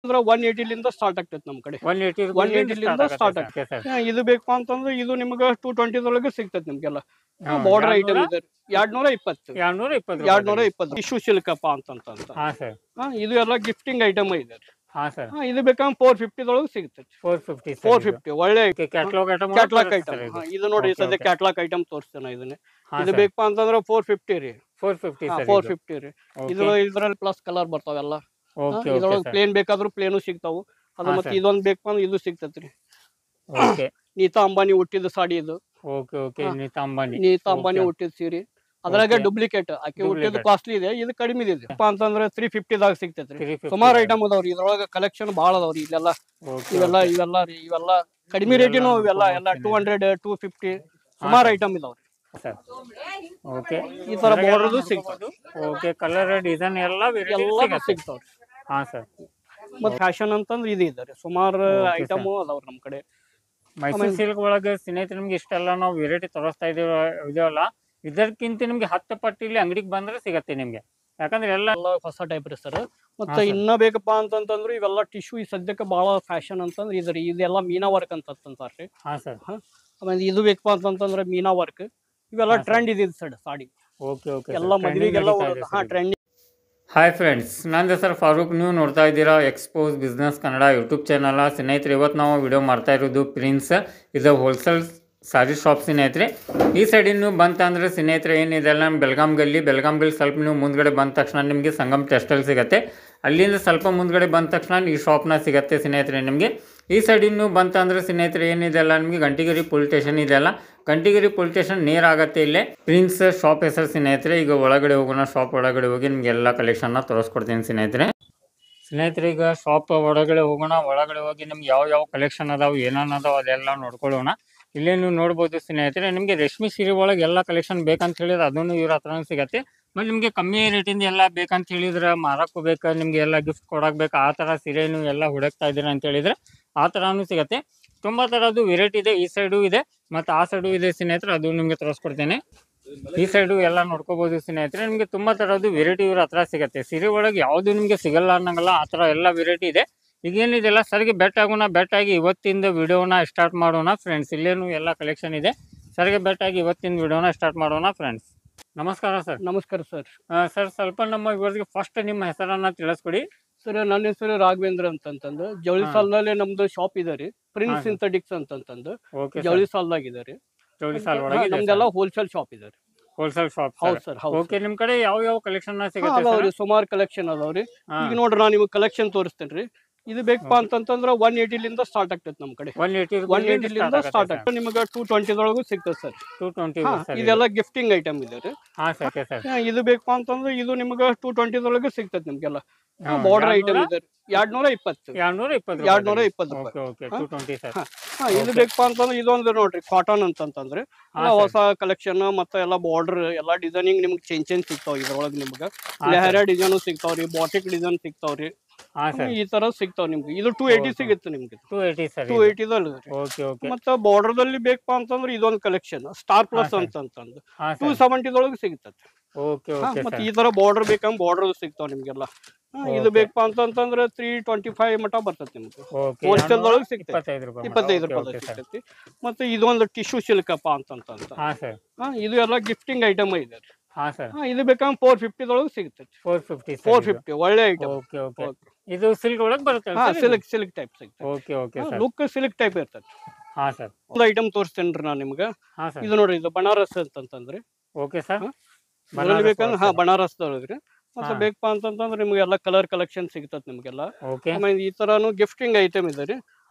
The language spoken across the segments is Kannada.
ಅಂದ್ರೆ 180 ಲಿಂದ ಸ್ಟಾರ್ಟ್ ಆಗ್ತೈತೆ ನಮ್ಮ ಕಡೆ. 180 ಲಿಂದ ಸ್ಟಾರ್ಟ್ ಆಗ್ತೈತೆ. ಇದು ಬೇಕಪ್ಪ ಅಂತಂದ್ರೆ ಇದು ನಿಮಗೆ 220 ದೊಳಗೆ ಸಿಗ್ತೈತೆ ನಿಮ್ಗೆಲ್ಲ. ಬಾರ್ಡರ್ ಐಟಮ್ ಇದೆ 220 ಟಿಶ್ಯೂ ಸಿಲ್ಕಪ್ಪ ಅಂತಂತ. ಇದು ಎಲ್ಲ ಗಿಫ್ಟಿಂಗ್ ಐಟಮ್ ಇದೆ. ಇದು ಬೇಕಂದ್ರೆ 450 ದೊಳಗೆ ಸಿಗ್ತೈತೆ. 450 ಒಳ್ಳೆ ಕ್ಯಾಟ್ಲಾಗ್ ಐಟಮ್. ಇದು ನೋಡಿ ಸದ್ಯ ಕ್ಯಾಟ್ಲಾಗ್ ಐಟಮ್ ತೋರಿಸ್ತೇನೆ ಇದನ್ನ. ಇದು ಬೇಕಪ್ಪ ಅಂತಂದ್ರೆ 450 ರೀ. 450 ರೀ. ಇದ್ರಲ್ಲಿ ಪ್ಲಸ್ ಕಲರ್ ಬರ್ತಾವೆಲ್ಲ. ಇದ್ರೊಳಗೆ ಪ್ಲೇನ್ ಬೇಕಾದ್ರೂ ಪ್ಲೇನು ಸಿಗ್ತಾವು. ಅದು ಮತ್ತೆ ಇದೊಂದು ಬೇಕಪ್ಪ ಅಂದ್ರೆ ಇದು ಸಿಗ್ತೈತ್ರಿ. ನೀತಾ ಅಂಬಾನಿ ಹುಟ್ಟಿದ ಸಾಡಿ ಇದು. ನೀತಾ ಅಂಬಾನಿ ಹುಟ್ಟಿದ ಸೀರೆ. ಅದ್ರಾಗ ಡೂಪ್ಲಿಕೇಟ್ ಆಕೆ ಹುಟ್ಟಿದ ಕಾಸ್ಟ್ಲಿ ಇದೆ, ಇದು ಕಡಿಮೆ ಇದೆ ಅಂತಂದ್ರೆ 350 ದಾಗ ಸಿಗ್ತೈತ್ರಿ. ಸುಮಾರು ಐಟಮ್ ಅದಾವ್ರಿ ಇದ್ರೊಳಗ, ಕಲೆಕ್ಷನ್ ಭಾಳ ಅದಾವ್ರಿ ಇಲ್ಲೆಲ್ಲ. ಇವೆಲ್ಲ ರೀ ಇವೆಲ್ಲ ಕಡಿಮೆ ರೇಟಿನೂ ಇವೆಲ್ಲ 200 250 ಸುಮಾರು ಐಟಮ್ ಇದಾವ್ರಿ. ಈ ತರ ಬಾರ್ಡರ್ ಸಿಗ್ತಾವ್ರಿ. ಕಲರ್ ಡಿಸೈನ್ ಎಲ್ಲ ಸಿಗ್ತಾವ್ರಿ. ಮತ್ತೆ ಫ್ಯಾಷನ್ ಅಂತಂದ್ರೆ ಇದು ಇದಾರೆ ಸುಮಾರು ಐಟಮ್ ಅದಾವ್ರಿ ನಮ್ ಕಡೆ. ಮೈಸೂರು ಸಿಲ್ಕ್ ಒಳಗೆ ಸ್ನೇಹಿತರೆ ನಿಮ್ಗೆ ಇಷ್ಟೆಲ್ಲ ನಾವು ವೆರೈಟಿ ತೋರಿಸ್ತಾ ಇದೀವಲ್ಲ, ಇದಕ್ಕಿಂತ ನಿಮ್ಗೆ 10 ಪಟ್ಟಿಲಿ ಅಂಗಡಿಗೆ ಬಂದ್ರೆ ಸಿಗತ್ತೆ ನಿಮ್ಗೆ. ಯಾಕಂದ್ರೆ ಎಲ್ಲ ಹೊಸ ಟೈಪ್ ರೀ ಸರ್. ಮತ್ತೆ ಇನ್ನ ಬೇಕಪ್ಪ ಅಂತಂತಂದ್ರೆ ಇವೆಲ್ಲ ಟಿಶ್ಯೂ ಸದ್ಯಕ್ಕೆ ಬಹಳ ಫ್ಯಾಷನ್ ಅಂತಂದ್ರೆ ಇದ್ರಿ. ಇದೆಲ್ಲ ಮೀನಾ ವರ್ಕ್ ಅಂತಂತಾರ್ರಿ. ಆಮೇಲೆ ಇದು ಬೇಕಪ್ಪ ಅಂತಂತಂದ್ರೆ ಮೀನಾ ವರ್ಕ್. ಇವೆಲ್ಲ ಟ್ರೆಂಡ್ ಇದೆ ಸರ್ ಸಾಡಿ. ಎಲ್ಲ ಮದುವೆಗೆಲ್ಲ ಟ್ರೆಂಡ್. ಹಾಯ್ ಫ್ರೆಂಡ್ಸ್, ನನ್ನ ಹೆಸರು ಫಾರೂಕ್. ನೀವು ನೋಡ್ತಾ ಇದ್ದೀರಾ expose business Kannada YouTube channel. ಸ್ನೇಹಿತರೆ, ಇವತ್ತು ನಾವು ವಿಡಿಯೋ ಮಾಡ್ತಾ ಇರೋದು ಪ್ರಿನ್ಸ್ ಇದು ಹೋಲ್ಸೇಲ್ ಸಾರಿ ಶಾಪ್ ಸ್ನೇಹಿತರೆ. ಈ ಸೈಡಿನ ನೀವು ಬಂತಂದ್ರೆ ಸ್ನೇಹಿತರೆ ಏನಿದೆ ಅಲ್ಲ, ನಮ್ಮ ಬೆಳಗಾಂ ಗಲ್ಲಿ ಸ್ವಲ್ಪ ನೀವು ಮುಂದ್ಗಡೆ ಬಂದ ತಕ್ಷಣ ನಿಮಗೆ ಸಂಗಮ್ ಟೆಕ್ಸ್ಟೈಲ್ ಸಿಗುತ್ತೆ. ಅಲ್ಲಿಂದ ಸ್ವಲ್ಪ ಮುಂದ್ಗಡೆ ಬಂದ ತಕ್ಷಣ ಈ ಶಾಪ್ನ ಸಿಗುತ್ತೆ ಸ್ನೇಹಿತರೆ ನಿಮಗೆ. ಈ ಸೈಡಿನ ನೀವು ಬಂತಂದ್ರೆ ಸ್ನೇಹಿತರೆ ಏನಿದೆ ಅಲ್ಲ, ನಿಮಗೆ ಗಂಟಿಗಿರಿ ಪೊಲೀಸ್ ಸ್ಟೇಷನ್ ಇದೆಯಲ್ಲ, ಗಂಟಿಗಿರಿ ಪೊಲೀಸ್ ಸ್ಟೇಷನ್ ನೇರ ಆಗುತ್ತೆ ಇಲ್ಲೇ ಪ್ರಿನ್ಸ್ ಶಾಪ್ ಹೆಸರು ಸ್ನೇಹಿತರೆ. ಈಗ ಒಳಗಡೆ ಹೋಗೋಣ, ಶಾಪ್ ಒಳಗಡೆ ಹೋಗಿ ನಿಮ್ಗೆ ಎಲ್ಲ ಕಲೆಕ್ಷನ್ನ ತೋರಿಸ್ಕೊಡ್ತೀನಿ ಸ್ನೇಹಿತರೆ. ಈಗ ಶಾಪ್ ಒಳಗಡೆ ಹೋಗೋಣ. ಒಳಗಡೆ ಹೋಗಿ ನಿಮ್ಗೆ ಯಾವ ಕಲೆಕ್ಷನ್ ಅದಾವೆ, ಏನೇನು ಅದಾವೆ ಅದೆಲ್ಲ ನೋಡ್ಕೊಳ್ಳೋಣ. ಇಲ್ಲೇ ನೀವು ನೋಡ್ಬೋದು ಸ್ನೇಹಿತರೆ, ನಿಮಗೆ ರೇಷ್ಮೆ ಸೀರೆ ಒಳಗೆ ಎಲ್ಲ ಕಲೆಕ್ಷನ್ ಬೇಕಂತ ಹೇಳಿದ್ರೆ ಅದನ್ನು ಇವ್ರ ಹತ್ರನೂ ಸಿಗುತ್ತೆ. ಮತ್ತು ನಿಮಗೆ ಕಮ್ಮಿ ರೇಟಿಂದ ಎಲ್ಲ ಬೇಕಂತ ಹೇಳಿದ್ರೆ, ಮಾರಕ್ಕೆ ಹೋಗ್ಬೇಕು, ನಿಮಗೆ ಎಲ್ಲ ಗಿಫ್ಟ್ ಕೊಡಕ್ಕೆ ಬೇಕು, ಆ ಥರ ಸೀರೆ ನೀವು ಎಲ್ಲ ಹುಡುಕ್ತಾ ಇದ್ದೀರಾ ಅಂತ ಹೇಳಿದರೆ ಆ ಥರನೂ ಸಿಗುತ್ತೆ. ತುಂಬ ಥರದ್ದು ವೆರೈಟಿ ಇದೆ. ಈ ಸೈಡು ಇದೆ ಮತ್ತು ಆ ಸೈಡು ಇದೆ ಸ್ನೇಹಿತರೆ, ಅದು ನಿಮಗೆ ತೋರಿಸ್ಕೊಡ್ತೇನೆ. ಈ ಸೈಡು ಎಲ್ಲ ನೋಡ್ಕೋಬೋದು ಸ್ನೇಹಿತರೆ. ನಿಮಗೆ ತುಂಬ ಥರದ್ದು ವೆರೈಟಿ ಇವ್ರ ಹತ್ರ ಸಿಗುತ್ತೆ. ಸೀರೆ ಒಳಗೆ ಯಾವುದು ನಿಮಗೆ ಸಿಗಲ್ಲ ಅನ್ನಂಗಲ್ಲ, ಆ ಥರ ಎಲ್ಲ ವೆರೈಟಿ ಇದೆ. ಈಗೇನಿದೆಲ್ಲ ಸರ್ಗೆ ಬೆಟ್ಟಾಗಿ ಇವತ್ತಿಂದ ವಿಡಿಯೋನ ಸ್ಟಾರ್ಟ್ ಮಾಡೋಣ ಫ್ರೆಂಡ್ಸ್. ಇಲ್ಲೇನು ಎಲ್ಲ ಕಲೆಕ್ಷನ್ ಇದೆ. ಸರ್ಗೆ ಬೆಟ್ಟಾಗಿ ಇವತ್ತಿನ ವಿಡಿಯೋನ ಸ್ಟಾರ್ಟ್ ಮಾಡೋಣ ಫ್ರೆಂಡ್ಸ್. ನಮಸ್ಕಾರ ಸರ್. ನಮಸ್ಕಾರ ಸರ್. ಸರ್, ಸ್ವಲ್ಪ ನಮ್ಮ ಇವರಿಗೆ ಫಸ್ಟ್ ನಿಮ್ಮ ಹೆಸರನ್ನ ತಿಳಿಸ್ಕೊಡಿ ಸರ್. ನನ್ನ ಹೆಸರು ರಾಘವೇಂದ್ರ ಅಂತಂತಂದು, ಜವಳಿ ಸಾಲದಲ್ಲಿ ನಮ್ದು ಶಾಪ್ ಇದೆ ರೀ, ಪ್ರಿನ್ಸ್ ಸಿಂಥೆಟಿಕ್ಸ್ ಅಂತಂತಂದು ಜವಳಿ ಸಾಲದಾಗ ಇದೆ ರೀ. ನಮ್ದೆಲ್ಲ ಹೋಲ್ಸೇಲ್ ಶಾಪ್ ಇದೆ ರೀ. Wholesale shop. ಹೌದು ಸರ್. ಓಕೆ, ನಿಮ್ ಕಡೆ ಯಾವ ಕಲೆಕ್ಷನ್ ಸಿಗುತ್ತೆ? ಸುಮಾರು ಕಲೆಕ್ಷನ್ ಅದಾವ್ರಿ. ಈಗ ನೋಡ್ರಿ ನಾನು ನಿಮ್ಗೆ ಕಲೆಕ್ಷನ್ ತೋರಿಸ್ತೇನೆ ರೀ. ಇದು ಬೇಕಪ್ಪ ಅಂತಂದ್ರೆ 180 ಲಿಂದ ಸ್ಟಾರ್ಟ್ ಆಗ್ತೈತೆ ನಮ್ಮ ಕಡೆ. 180 ಲಿಂದ ಸ್ಟಾರ್ಟ್ ಆಗ್ತದೆ. ನಿಮಗೆ 220 ದೊಳಗೂ ಸಿಗ್ತದೆ ಸರ್. 220 ಇದೆಲ್ಲ ಗಿಫ್ಟಿಂಗ್ ಐಟಮ್ ಇದೆ ರೀ. ಇದು ಬೇಕಪ್ಪ ಅಂತಂದ್ರೆ ಇದು ನಿಮಗೆ 220 ದೊಳಗೂ ಸಿಗ್ತದೆ ನಿಮ್ಗೆಲ್ಲ. ಬಾರ್ಡರ್ ಐಟಮ್ ಇದೆ 220 ರೂಪಾಯಿ. ಇದು ಬೇಕಪ್ಪ ಅಂತಂದ್ರೆ ಇದೊಂದು ನೋಡ್ರಿ ಕಾಟನ್ ಅಂತಂತಂದ್ರೆ ಹೊಸ ಕಲೆಕ್ಷನ್ ಮತ್ತೆ ಎಲ್ಲ ಬಾರ್ಡರ್ ಎಲ್ಲ ಡಿಸೈನಿಂಗ್ ನಿಮ್ಗೆ ಚೇಂಜ್ ಸಿಗ್ತಾವ. ಇದ್ರೊಳಗೆ ನಿಮ್ಗೆ ಲೆಹರಾ ಡಿಸೈನ್ ಸಿಗ್ತಾವ್ರಿ, ಬಾಟಿಕ್ ಡಿಸೈನ್ ಸಿಗ್ತಾವ್ರಿ, ಈ ತರ ಸಿಗ್ತಾವ ನಿಮ್ಗೆ. ಇದು 280 ಸಿಗುತ್ತೆ ನಿಮ್ಗೆ. 280 ಮತ್ತೆ ಬಾರ್ಡರ್ ದಲ್ಲಿ ಬೇಕಪ್ಪ ಅಂತಂದ್ರೆ ಇದೊಂದು ಕಲೆಕ್ಷನ್ ಸ್ಟಾರ್ ಪ್ಲಸ್ ಅಂತಂತಂದು 270 ದೊಳಗೆ ಸಿಗ್ತದೆ. ಮತ್ತೆ ಈ ತರ ಬಾರ್ಡರ್ ಬೇಕಂದ್ರೆ ಬಾರ್ಡರ್ ಸಿಗ್ತಾವ ನಿಮ್ಗೆಲ್ಲ. ಇದು ಬೇಕಪ್ಪ ಅಂತಂದ್ರೆ 325 ಮಟ ಬರ್ತದೆ ನಿಮ್ಗೆ. ಹೋಲ್ಸೇಲ್ ದೊಳಗೆ ಸಿಗ್ತದೆ 25 ರೂಪಾಯಿ ಸಿಗ್ತೈತಿ. ಮತ್ತೆ ಇದೊಂದು ಟಿಶ್ಯೂ ಸಿಲ್ಕಪ್ಪ ಅಂತಂತ. ಇದು ಎಲ್ಲ ಗಿಫ್ಟಿಂಗ್ ಐಟಮ್ ಇದೆ. ಇದು ಬೇಕಂದ್ರೆ 450 ದೊಳಗೆ ಸಿಗ್ತೈತಿ. 450 ಒಳ್ಳೆ ಐಟಮ್. ಇದು ಸಿಲ್ಕ್ ಒಳಗೆ ಬರುತ್ತೆ. ಸಿಲ್ಕ್ ಟೈಪ್ ಸಿಗ್ತದೆ. ಲುಕ್ ಸಿಲ್ಕ್ ಟೈಪ್ ಇರ್ತದೆ. ಒಂದು ಐಟಮ್ ತೋರಿಸ್ತೇನ್ರಿ ನಾನು ನಿಮ್ಗೆ. ಇದು ನೋಡ್ರಿ, ಇದು ಬನಾರಸ್ ಅಂತಂದ್ರೆ. Okay sir. ಬೇಕಂದ್ರೆ ಬನಾರಸ್ ದೊಳಗ್ರಿ. ಮತ್ತೆ ಬೇಕಪ್ಪ ಅಂತಂದ್ರೆ ನಿಮ್ಗೆ ಎಲ್ಲ ಕಲರ್ ಕಲೆಕ್ಷನ್ ಸಿಗ್ತದೆ ನಿಮ್ಗೆಲ್ಲ. ಆಮೇಲೆ ಈ ತರಾನು ಗಿಫ್ಟಿಂಗ್ ಐಟಮ್ ಇದೆ ರೀ.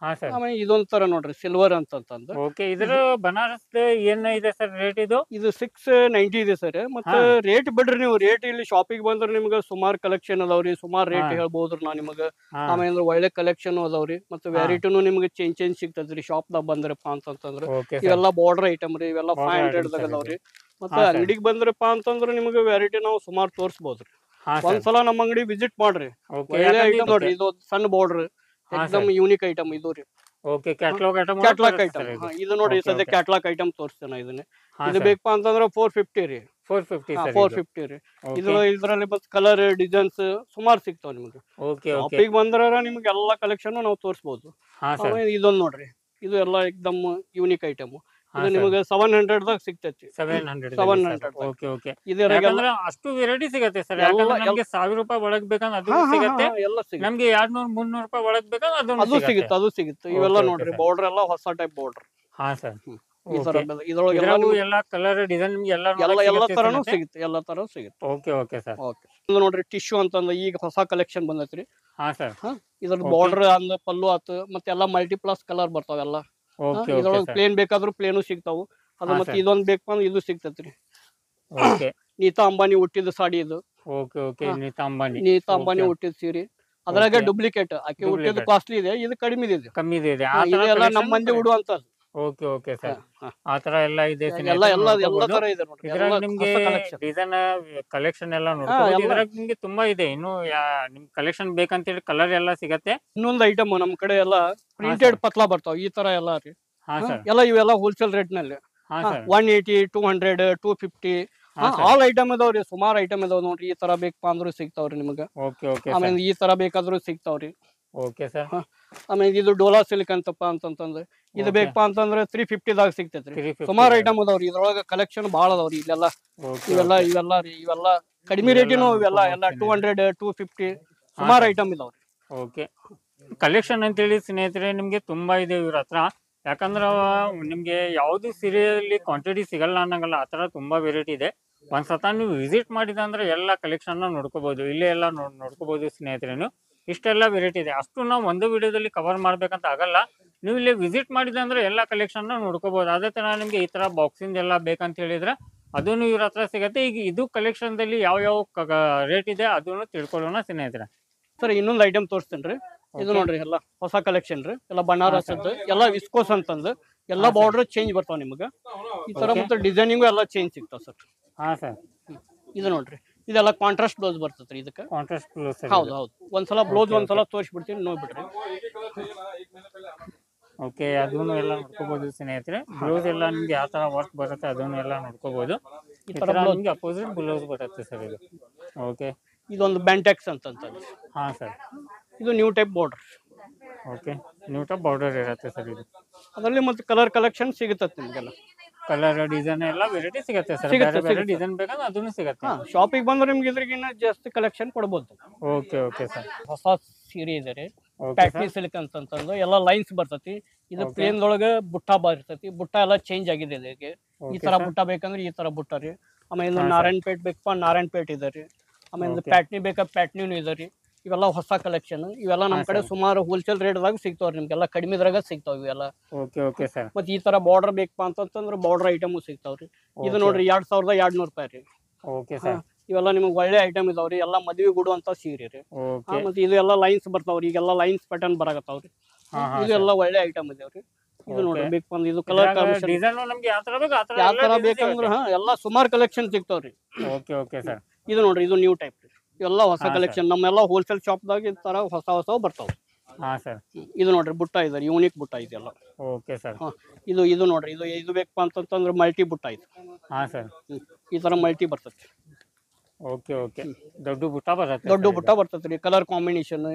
ಆಮೇಲೆ ಇದೊಂದ್ ತರ ನೋಡ್ರಿ ಸಿಲ್ವರ್ ಅಂತಂದ್ರೆ. ಇದ್ರ ಬನಾರಸ್ ಏನ್ ಇದೆ ಸರ್ ರೇಟ್? ಇದು 690 ಇದೆ ಸರ್. ಮತ್ತೆ ರೇಟ್ ಬಿಡ್ರಿ, ನೀವು ರೇಟ್ ಇಲ್ಲಿ ಶಾಪಿಗೆ ಬಂದ್ರೆ ನಿಮ್ಗೆ ಸುಮಾರು ಕಲೆಕ್ಷನ್ ಅದಾವ್ರಿ, ಸುಮಾರು ರೇಟ್ ಹೇಳ್ಬೋದ್ರಿ ನಾ ನಿಮ್ಗೆ. ಆಮೇಲೆ ಒಳ್ಳೆ ಕಲೆಕ್ಷನ್ ಅದಾವ್ರಿ, ಮತ್ತೆ ವೆರೈಟಿನೂ ನಿಮ್ಗೆ ಚೇಂಜ್ ಸಿಗ್ತದ್ರಿ ಶಾಪ್ ದಾಗ ಬಂದ್ರಪ್ಪ ಅಂತಂದ್ರೆ. ಇವೆಲ್ಲ ಬಾರ್ಡರ್ ಐಟಮ್ ರೀ, ಇವೆಲ್ಲ 500 ದಾಗ ಅದಾವ್ರಿ. ಮತ್ತೆ ಅಂಗಡಿಗೆ ಬಂದ್ರಪ್ಪ ಅಂತಂದ್ರೆ ನಿಮ್ಗೆ ವೆರೈಟಿ ನಾವು ಸುಮಾರು ತೋರಿಸಬಹುದ್ರಿ. ಒಂದ್ಸಲ ನಮ್ಮ ಅಂಗಡಿ ವಿಸಿಟ್ ಮಾಡ್ರಿ. ಒಳ್ಳೆ ಐಟಮ್ ನೋಡ್ರಿ, ಇದು ಸಣ್ಣ ಬಾರ್ಡರ್ ಎಕ್ದಮ್ ಯೂನಿಕ್ ಐಟಮ್ ಇದು ರೀ. Catalogue item. ಇದು ನೋಡಿ ಸದ್ಯ ಕ್ಯಾಟ್ಲಾಗ್ ಐಟಮ್ ತೋರಿಸ್ತೇನೆ ಇದನ್ನ. ಇದು ಬೇಕಪ್ಪ ಅಂತಂದ್ರೆ 450 ರೀ. 450 ಸರ್. 450 ರೀ. ಇದ್ರಲ್ಲಿ ಮತ್ತೆ ಕಲರ್ ಡಿಸೈನ್ಸ್ ಸುಮಾರು ಸಿಗ್ತಾವ ನಿಮ್ಗೆ. ಶಾಪಿಗೆ ಬಂದ್ರ ನಿಮ್ಗೆ ಎಲ್ಲಾ ಕಲೆಕ್ಷನ್ ನಾವು ತೋರಿಸಬಹುದು. ಇದೊಂದು ನೋಡ್ರಿ, ಇದು ಎಲ್ಲ ಎಕ್ದಮ್ ಯೂನಿಕ್ ಐಟಮ್. ಇದು ನಿಮಗೆ 700 ದಾಗ ಸಿಗ್ತೈತಿ. 700. Okay okay. ಇದರಾಗೆಲ್ಲ ಅಷ್ಟು ವೆರೈಟಿ ಸಿಗುತ್ತೆ ಸರ್. ಯಾಕಂದ್ರೆ ನಮಗೆ 1000 ರೂಪಾಯಿ ಒಳಗೆ ಬೇಕಂದ್ರೆ ಅದು ಸಿಗುತ್ತೆ, ನಮಗೆ 200 300 ರೂಪಾಯಿ ಒಳಗೆ ಬೇಕಂದ್ರೆ ಅದು ಸಿಗುತ್ತೆ. ಅದು ಸಿಗುತ್ತೆ. ಇವೆಲ್ಲ ನೋಡ್ರಿ ಬಾರ್ಡರ್ ಎಲ್ಲ ಹೊಸ ಟೈಪ್ ಬಾರ್ಡರ್. ಹಾ ಸರ್. ಇದ್ರೊಳಗೆ ಎಲ್ಲ ಕಲರ್ ಡಿಸೈನ್ ನಿಮಗೆ ಎಲ್ಲ ತರನು ಸಿಗುತ್ತೆ. ಎಲ್ಲ ತರ ಸಿಗುತ್ತೆ. Okay okay sir. ಇದು ನೋಡ್ರಿ ಟಿಶ್ಯೂ ಅಂತಂದ್ರೆ ಈಗ ಹೊಸ ಕಲೆಕ್ಷನ್ ಬಂದೈತ್ರಿ. ಹಾ ಸರ್. ಇದ್ರ ಬಾರ್ಡರ್ ಅಂದ ಪಲ್ಲು ಆತು, ಮತ್ತೆ ಎಲ್ಲ ಮಲ್ಟಿಪ್ಲಸ್ ಕಲರ್ ಬರ್ತಾವೆಲ್ಲ. ಇದ್ರೊಳಗೆ ಪ್ಲೇನ್ ಬೇಕಾದ್ರೂ ಪ್ಲೇನು ಸಿಗ್ತಾವು. ಅದು ಮತ್ತೆ ಇದೊಂದು ಬೇಕು ಅಂದ್ರೆ ಇದು ಸಿಗ್ತೈತ್ರಿ. ನೀತಾ ಅಂಬಾನಿ ಹುಟ್ಟಿದ ಸಾಡಿ ಇದು. ನೀತಾ ಅಂಬಾನಿ ಹುಟ್ಟಿದ ಸೀರೆ. ಅದ್ರಾಗ ಡೂಪ್ಲಿಕೇಟ್. ಆಕೆ ಹುಟ್ಟಿದ ಕಾಸ್ಟ್ಲಿ ಇದೆ, ಇದು ಕಡಿಮೆ ಇದೆ. ಇದೆಲ್ಲ ನಮ್ಮ ಮಂದಿ ಉಡುವಂತ. Okay okay sir. ಆ ತರ ಎಲ್ಲ ಇದೆ. ಎಲ್ಲ ತರ ಇದೆ ನೋಡ್ರಿ. ಇದ್ರಾಗ ನಿಮ್ಗೆ ಡಿಸೈನ್ ಕಲೆಕ್ಷನ್ ಎಲ್ಲ ನೋಡ್ಬೋದು. ಇದ್ರಾಗ ನಿಮ್ಗೆ ತುಂಬಾ ಇದೆ. ಇನ್ನು ನಿಮ್ ಕಲೆಕ್ಷನ್ ಬೇಕಂತೇಳಿ ಕಲರ್ ಎಲ್ಲ ಸಿಗತ್ತೆ. ಇನ್ನೊಂದು ಐಟಮ್ ನಮ್ ಕಡೆ ಎಲ್ಲ ಪ್ರಿಂಟೆಡ್ ಪತ್ಲಾ ಬರ್ತಾವ. ಈ ತರ ಎಲ್ಲ ರೀ. ಎಲ್ಲ ಇವೆಲ್ಲ ಹೋಲ್ಸೇಲ್ ರೇಟ್ ನಲ್ಲಿ 180, 200, 250 ಆಲ್ ಐಟಮ್ ಇದಾವ್ರಿ. ಸುಮಾರು ಐಟಮ್ ಇದಾವ್ ನೋಡ್ರಿ. ಈ ತರ ಬೇಕಪ್ಪ ಅಂದ್ರೂ ಸಿಗ್ತಾವ್ರಿ ನಿಮ್ಗೆ. ಆಮೇಲೆ ಈ ತರ ಬೇಕಾದ್ರೂ ಸಿಗ್ತಾವ್ರಿ. ಆಮೇಲೆ ಇದು ಡೋಲಾ ಸಿಲ್ಕ್ ಅಂತಪ್ಪ ಅಂತಂದ್ರೆ ಇದು ಬೇಕಪ್ಪ ಅಂತಂದ್ರೆ 350 ದಾಗ ಸಿಗ್ತೈತ್ರಿ. ಸುಮಾರು ಐಟಮ್ ಅದಾವ್ರಿ. ಇದ್ರೊಳಗ ಕಲೆಕ್ಷನ್ ಬಾಳ ಅದಾವ್ರಿ. ಇಲ್ಲೆಲ್ಲ ಇವೆಲ್ಲ ರೀ. ಇವೆಲ್ಲ ಕಡಿಮೆ ರೇಟಿನೂ ಇವೆಲ್ಲ 200, 250 ಸುಮಾರು ಐಟಮ್ ಇದಾವ್ರಿ. ಓಕೆ. ಕಲೆಕ್ಷನ್ ಅಂತೇಳಿ ಸ್ನೇಹಿತರೆ ನಿಮ್ಗೆ ತುಂಬಾ ಇದೆ ಇವ್ರ ಹತ್ರ. ಯಾಕಂದ್ರೆ ನಿಮ್ಗೆ ಯಾವ್ದು ಸೀರೆಯಲ್ಲಿ ಕ್ವಾಂಟಿಟಿ ಸಿಗಲ್ಲ ಅನ್ನಂಗಲ್ಲ, ಆ ತರ ತುಂಬಾ ವೆರೈಟಿ ಇದೆ. ಒಂದ್ಸತ ನೀವು ವಿಸಿಟ್ ಮಾಡಿದ ಅಂದ್ರೆ ಎಲ್ಲ ಕಲೆಕ್ಷನ್ ನೋಡ್ಕೋಬಹುದು. ಇಲ್ಲೇ ಎಲ್ಲ ನೋಡ್ಕೋಬಹುದು ಸ್ನೇಹಿತರೇನು. ಇಷ್ಟೆಲ್ಲ ವೆರೈಟಿ ಇದೆ. ಅಷ್ಟು ನಾವು ಒಂದು ವಿಡಿಯೋದಲ್ಲಿ ಕವರ್ ಮಾಡ್ಬೇಕಂತ ಆಗಲ್ಲ. ನೀವು ಇಲ್ಲಿ ವಿಸಿಟ್ ಮಾಡಿದ್ರೆ ಅಂದ್ರೆ ಎಲ್ಲ ಕಲೆಕ್ಷನ್ ನೋಡ್ಕೋಬಹುದು. ಅದೇ ತರ ನಿಮ್ಗೆ ಈ ತರ ಬಾಕ್ಸಿಂಗ್ ಎಲ್ಲ ಬೇಕಂತ ಹೇಳಿದ್ರೆ ಅದನ್ನು ಇವ್ರ ಹತ್ರ ಸಿಗತ್ತೆ. ಈಗ ಇದು ಕಲೆಕ್ಷನ್ ದಲ್ಲಿ ಯಾವ ರೇಟ್ ಇದೆ ಅದನ್ನು ತಿಳ್ಕೊಳ್ಳೋಣ ಸ್ನೇಹಿತರೆ. ಸರ್ ಇನ್ನೊಂದು ಐಟಮ್ ತೋರಿಸ್ತೇನ್ರಿ. ಇದು ನೋಡ್ರಿ, ಎಲ್ಲ ಹೊಸ ಕಲೆಕ್ಷನ್ ರೀ. ಎಲ್ಲ ಬನಾರಸ್ ಎಲ್ಲ ವಿಸ್ಕೋಸ್ ಅಂತಂದು ಎಲ್ಲ ಬಾರ್ಡರ್ ಚೇಂಜ್ ಬರ್ತಾವ ನಿಮ್ಗೆ. ಈ ತರ ಮತ್ತೆ ಡಿಸೈನಿಂಗು ಎಲ್ಲ ಚೇಂಜ್ ಸಿಗ್ತಾವ ಸರ್. ಹಾ ಸರ್. ಇದು ನೋಡ್ರಿ, ಇದೆಲ್ಲ ಕಾಂಟ್ರಾಸ್ಟ್ ಬ್ಲೌಸ್ ಬರ್ತೈತ್ರಿ. ಇದಕ್ಕೆ ಕಾಂಟ್ರಾಸ್ಟ್ ಬ್ಲೌಸ್. ಹೌದು ಹೌದು. ಒಂದ್ಸಲ ಬ್ಲೌಸ್ ಒಂದ್ಸಲ ತೋರಿಸ್ಬಿಡ್ತೀನಿ, ನೋಡ್ಬಿಡ್ರಿ. ಓಕೆ. ಅದನ್ನು ಎಲ್ಲ ನೋಡ್ಕೋಬಹುದು ಸ್ನೇಹಿತರೆ. ಬ್ಲೌಸ್ ಎಲ್ಲ ನಿಮ್ಗೆ ಯಾವ ತರ ವರ್ಕ್ ಬರುತ್ತೆ ಅದನ್ನು ಎಲ್ಲ ನೋಡ್ಕೋಬಹುದು. ಈ ತರ ನಿಮ್ಗೆ ಅಪೋಸಿಟ್ ಬ್ಲೌಸ್ ಬರುತ್ತೆ ಸರ್ ಇದು. ಓಕೆ. ಇದೊಂದು ಬ್ಯಾಂಟೆಕ್ಸ್ ಅಂತಂದ್ರೆ. ಹಾ ಸರ್. ಇದು new type border. Okay. New type border ಇರುತ್ತೆ ಸರ್ ಇದು. ಅದರಲ್ಲಿ ಮತ್ತೆ ಕಲರ್ ಕಲೆಕ್ಷನ್ ಸಿಗುತ್ತೆ ನಿಮ್ಗೆಲ್ಲ. ಕಲರ್ ಡಿಸೈನ್ ಎಲ್ಲ ವೆರೈಟಿ ಸಿಗುತ್ತೆ ಸರ್. ಬೇರೆ ಡಿಸೈನ್ ಬೇಕಂದ್ರೆ ಅದನ್ನು ಸಿಗುತ್ತೆ. ಶಾಪಿಗೆ ಬಂದ್ರೆ ನಿಮ್ಗೆ ಇದ್ರಿಗಿನ್ನ ಜಾಸ್ತಿ ಕಲೆಕ್ಷನ್ ಕೊಡಬಹುದು. Okay okay sir. ಹೊಸ ಸೀರೆ ಇದೆ ರೀ. ಪ್ಯಾಟ್ನಿ ಸಿಲ್ಕ್ ಅಂತಂದು ಎಲ್ಲ ಲೈನ್ಸ್ ಬರ್ತೈತಿ. ಇದು ಪ್ಲೇನ್ ಒಳಗೆ ಬುಟ್ಟ ಬರ್ತೈತಿ. ಬುಟ್ಟ ಎಲ್ಲ ಚೇಂಜ್ ಆಗಿದೆ ಇದಕ್ಕೆ. ಈ ತರ ಬುಟ್ಟ ಬೇಕಂದ್ರೆ ಈ ತರ ಬುಟ್ಟ ರೀ. ಆಮೇಲೆ ನಾರಾಯಣ್ ಪೇಟ್ ಬೇಕಪ್ಪ ನಾರಾಯಣ್ ಪೇಟ್ ಇದೆ ರೀ. ಆಮೇಲೆ ಪ್ಯಾಟ್ನಿ ಬೇಕಾ ಪ್ಯಾಟ್ನಿನೂ ಇದೆ ರೀ. ಇವೆಲ್ಲ ಹೊಸ ಕಲೆಕ್ಷನ್. ಇವೆಲ್ಲ ನಮ್ ಕಡೆ ಸುಮಾರು ಹೋಲ್ಸೇಲ್ ರೇಟ್ ದಾಗ ಸಿಗ್ತಾವ್ರಿ. ನಿಮ್ಗೆಲ್ಲ ಕಡಿಮೆ ದ್ರಾಗ ಸಿಗ್ತಾವ ಇವೆಲ್ಲ. ಮತ್ತೆ ಈ ತರ ಬಾರ್ಡರ್ ಬೇಕಪ್ಪ ಅಂತಂದ್ರೆ ಬಾರ್ಡರ್ ಐಟಮ್ ಸಿಗ್ತಾವ್ರಿ. ಇದು ನೋಡ್ರಿ 2200 ರೂಪಾಯಿ ರೀ. ಇವೆಲ್ಲ ನಿಮ್ಗೆ ಒಳ್ಳೆ ಐಟಮ್ ಇದಾವ್ರಿ. ಎಲ್ಲ ಮದ್ವಿ ಗುಡುವಂತ ಸೀರೆ ರೀ. ಮತ್ತೆ ಇದು ಎಲ್ಲ ಲೈನ್ಸ್ ಬರ್ತಾವ್ರಿ. ಈಗೆಲ್ಲ ಲೈನ್ಸ್ ಪ್ಯಾಟರ್ನ್ ಬರಾಕತ್ತಾವ್ರಿ. ಇದೆಲ್ಲ ಒಳ್ಳೆ ಐಟಮ್ ಇದಾವ್ರಿ. ಇದು ನೋಡ್ರಿ ಬೇಕಪ್ಪ ಅಂದ್ರೆ ಇದು ಕಲರ್ ಯಾವ ತರ ಬೇಕಂದ್ರೆ ಎಲ್ಲ ಸುಮಾರು ಕಲೆಕ್ಷನ್ ಸಿಗ್ತಾವ್ರಿ. ಇದು ನೋಡ್ರಿ, ಇದು ನ್ಯೂ ಟೈಪ್ ರೀ. ಇವೆಲ್ಲ ಹೊಸ ಕಲೆಕ್ಷನ್. ನಮ್ಮೆಲ್ಲ ಹೋಲ್ಸೇಲ್ ಶಾಪ್ ದಾಗ ಈ ತರ ಹೊಸ ಬರ್ತಾವ. ಇದು ನೋಡ್ರಿ ಬುಟ್ಟ ಇದೆ, ಯೂನಿಕ್ ಬುಟ್ಟ ಇದೆಲ್ಲ. ಇದು ನೋಡ್ರಿ, ಇದು ಬೇಕಪ್ಪ ಅಂತಂದ್ರೆ ಮಲ್ಟಿ ಬುಟ್ಟ ಇದೆ. ಈ ತರ ಮಲ್ಟಿ ಬರ್ತೈತಿ. ದೊಡ್ಡ ಬುಟ್ಟ ಬರ್ತೈತ್ರಿ. ಕಲರ್ ಕಾಂಬಿನೇಷನ್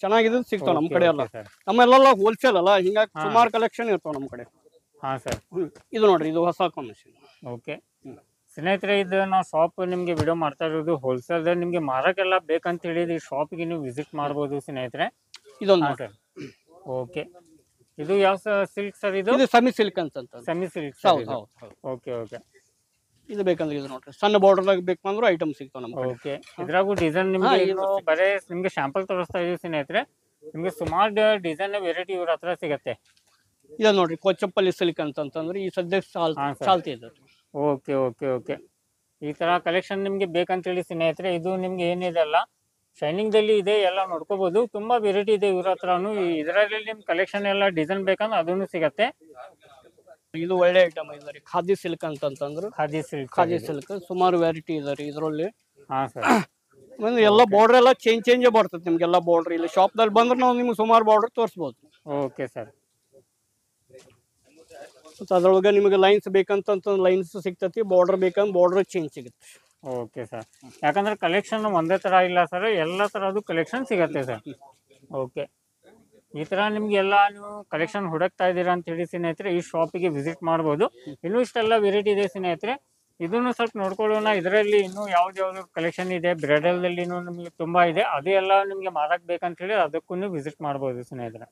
ಚೆನ್ನಾಗಿದೆ ಸಿಗ್ತಾವ ನಮ್ ಕಡೆ ಎಲ್ಲ. ನಮ್ಮೆಲ್ಲ ಹೋಲ್ಸೇಲ್ ಅಲ್ಲ, ಹಿಂಗಾಗಿ ಸುಮಾರು ಕಲೆಕ್ಷನ್ ಇರ್ತಾವ ನಮ್ ಕಡೆ. ಇದು ನೋಡ್ರಿ, ಇದು ಹೊಸ ಕಾಂಬಿನೇಷನ್. ಸ್ನೇಹಿತರೆ, ಇದು ನಾವು ಶಾಪ್ ನಿಮ್ಗೆ ವಿಡಿಯೋ ಮಾಡ್ತಾ ಇರೋದು ಹೋಲ್ಸೇಲ್. ನಿಮ್ಗೆ ಮಾರಕ್ಕೆಲ್ಲ ಬೇಕಂತ ಹೇಳಿದ್ರೆ ಶಾಪಿಗೆ ನೀವು ವಿಸಿಟ್ ಮಾಡಬಹುದು ಸ್ನೇಹಿತರೆ. ಇದೊಂದು. ಓಕೆ. ಇದು ಯಾವ ಸಿಲ್ಕ್ ಸರ್? ಇದು ಸೆಮಿ ಸಿಲ್ಕ್ ಅಂತ. Semi silk. Okay okay. ಇದು ಬೇಕಂದ್ರೆ ಇದು ನೋಡ್ರಿ, ಸಣ್ಣ ಬಾರ್ಡರ್ ದಾಗ ಬೇಕಂದ್ರೆ ಐಟಮ್ ಸಿಗ್ತಾವ ನಮ್ಗೆ. ಓಕೆ. ಇದ್ರಾಗೂ ಡಿಸೈನ್ ನಿಮ್ಗೆ ಬರೇ ನಿಮ್ಗೆ ಶಾಂಪಲ್ ತೋರಿಸ್ತಾ ಇದೀವಿ ಸ್ನೇಹಿತರೆ. ನಿಮ್ಗೆ ಸುಮಾರು ಡಿಸೈನ್ ವೆರೈಟಿ ಇವ್ರ ಹತ್ರ ಸಿಗತ್ತೆ. ಇದು ನೋಡ್ರಿ ಕೊಚ್ಚಪ್ಪಲ್ಲಿ ಸಿಲ್ಕ್ ಅಂತಂದ್ರೆ ಈ ಸದ್ಯಕ್ಕೆ ಚಾಲ್ತಿ ಇದೆ. Okay okay okay. ಈ ತರ ಕಲೆಕ್ಷನ್ ನಿಮ್ಗೆ ಬೇಕಂತ ಹೇಳಿ ಸ್ನೇಹಿತರೆ, ಇದು ನಿಮ್ಗೆ ಏನಿದೆ ಅಲ್ಲ ಶೈನಿಂಗ್ ದಲ್ಲಿ ಇದೆ, ಎಲ್ಲ ನೋಡ್ಕೋಬಹುದು. ತುಂಬಾ ವೆರೈಟಿ ಇದೆ ಇವ್ರ ಹತ್ರನು. ಇದರಲ್ಲಿ ನಿಮ್ ಕಲೆಕ್ಷನ್ ಎಲ್ಲ ಡಿಸೈನ್ ಬೇಕಂದ್ರೆ ಅದನ್ನು ಸಿಗತ್ತೆ. ಇದು ಒಳ್ಳೆ ಐಟಮ್ ಇದೆ ರೀ. ಖಾದಿ ಸಿಲ್ಕ್ ಅಂತಂದ್ರೆ ಖಾದಿ ಸಿಲ್ಕ್ ಸುಮಾರು ವೆರೈಟಿ ಇದೆ ರೀ ಇದರಲ್ಲಿ. ಎಲ್ಲ ಬಾರ್ಡರ್ ಎಲ್ಲ ಚೇಂಜ್ ಬರ್ತದೆ ನಿಮ್ಗೆಲ್ಲ ಬಾರ್ಡರ್. ಇಲ್ಲಿ ಶಾಪ್ ದಲ್ಲಿ ಬಂದ್ರೆ ನಾವು ನಿಮ್ಗೆ ಸುಮಾರು ಬಾರ್ಡರ್ ತೋರಿಸಬಹುದು. Okay sir. ಮತ್ತು ಅದ್ರೊಳಗೆ ನಿಮಗೆ ಲೈನ್ಸ್ ಬೇಕಂತ ಲೈನ್ಸ್ ಸಿಗ್ತತಿ, ಬಾರ್ಡರ್ ಬೇಕಂದ್ರೆ ಬಾರ್ಡರ್ ಚೇಂಜ್ ಸಿಗುತ್ತೆ. ಓಕೆ ಸರ್, ಯಾಕಂದ್ರೆ ಕಲೆಕ್ಷನ್ ಒಂದೇ ಥರ ಇಲ್ಲ ಸರ್, ಎಲ್ಲ ಥರದ್ದು ಕಲೆಕ್ಷನ್ ಸಿಗತ್ತೆ ಸರ್. ಓಕೆ, ಈ ಥರ ನಿಮಗೆಲ್ಲ ನೀವು ಕಲೆಕ್ಷನ್ ಹುಡುಕ್ತಾ ಇದ್ದೀರಾ ಅಂತ ಹೇಳಿ ಸ್ನೇಹಿತರೆ ಈ ಶಾಪಿಗೆ ವಿಸಿಟ್ ಮಾಡ್ಬೋದು. ಇನ್ನೂ ಇಷ್ಟೆಲ್ಲ ವೆರೈಟಿ ಇದೆ ಸ್ನೇಹಿತರೆ, ಇದನ್ನು ಸ್ವಲ್ಪ ನೋಡ್ಕೊಳ್ಳೋಣ. ಇದರಲ್ಲಿ ಇನ್ನೂ ಯಾವ್ದು ಕಲೆಕ್ಷನ್ ಇದೆ, ಬ್ರೈಡಲ್ದಲ್ಲಿ ನಿಮಗೆ ತುಂಬ ಇದೆ, ಅದು ಎಲ್ಲ ನಿಮಗೆ ಮಾರಕ್ಕೆ ಬೇಕಂತ ಹೇಳಿ ಅದಕ್ಕೂ ವಿಸಿಟ್ ಮಾಡ್ಬೋದು ಸ್ನೇಹಿತರೆ.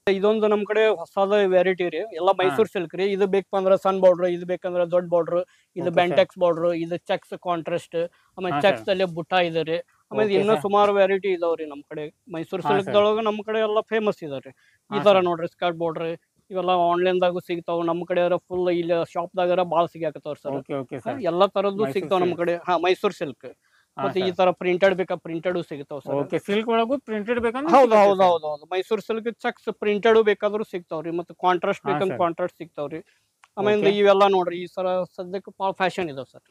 ಇದೊಂದು ನಮ್ಮ ಕಡೆ ಹೊಸದ ವೆರೈಟಿ ರೀ, ಎಲ್ಲ ಮೈಸೂರು ಸಿಲ್ಕ್ ರೀ. ಇದು ಬೇಕಪ್ಪ ಅಂದ್ರೆ ಸಣ್ಣ ಬಾರ್ಡರ್, ಇದು ಬೇಕಂದ್ರೆ ದೊಡ್ಡ ಬಾರ್ಡರ್, ಇದು ಬೆಂಟೆಕ್ಸ್ ಬಾರ್ಡರ್, ಇದು ಚೆಕ್ಸ್ ಕಾಂಟ್ರಾಸ್ಟ್, ಆಮೇಲೆ ಚೆಕ್ಸ್ ಅಲ್ಲಿ ಬುಟ್ಟ ಇದೆ ರೀ. ಆಮೇಲೆ ಇನ್ನೂ ಸುಮಾರು ವೆರೈಟಿ ಇದಾವ್ರಿ ನಮ್ಮ ಕಡೆ. ಮೈಸೂರು ಸಿಲ್ಕ್ ದೊಳಗ ನಮ್ಮ ಕಡೆ ಎಲ್ಲ ಫೇಮಸ್ ಇದಾವ್ರಿ. ಈ ತರ ನೋಡ್ರಿ ಸ್ಕರ್ಟ್ ಬಾರ್ಡರ್ ಇವೆಲ್ಲ ಆನ್ಲೈನ್ ದಾಗು ಸಿಗ್ತಾವ. ನಮ್ಮ ಕಡೆ ಫುಲ್ ಇಲ್ಲಿ ಶಾಪ್ ದಾಗರ ಬಾಳ ಸಿಗಾಕತ್ತಾವ ಸರ್. ಎಲ್ಲಾ ತರದ್ದು ಸಿಗ್ತಾವ ನಮ್ಮ ಕಡೆ. ಮೈಸೂರು ಸಿಲ್ಕ್. ಮತ್ತೆ ಈ ತರ ಪ್ರಿಂಟೆಡ್ ಬೇಕಾ ಪ್ರಿಂಟೆಡ್ ಸಿಗ್ತಾವ ಸರ್. ಓಕೆ, ಸಿಲ್ಕ್ ಒಳಗೂ ಪ್ರಿಂಟೆಡ್ ಬೇಕಂದ್ರೆ ಹೌದು ಮೈಸೂರು ಸಿಲ್ಕ್ ಚೆಕ್ಸ್ ಪ್ರಿಂಟೆಡ್ ಬೇಕಾದ್ರೂ ಸಿಗ್ತಾವ್ರಿ. ಮತ್ತೆ ಕಾಂಟ್ರಾಸ್ಟ್ ಬೇಕಂದ್ರೆ ಕಾಂಟ್ರಾಸ್ಟ್ ಸಿಗ್ತಾವ್ರಿ. ಆಮೇಲೆ ಇವೆಲ್ಲ ನೋಡ್ರಿ ಈ ತರ ಸದ್ಯಕ್ಕೆ ಭಾಳ ಫ್ಯಾಷನ್ ಇದಾವ ಸರ್.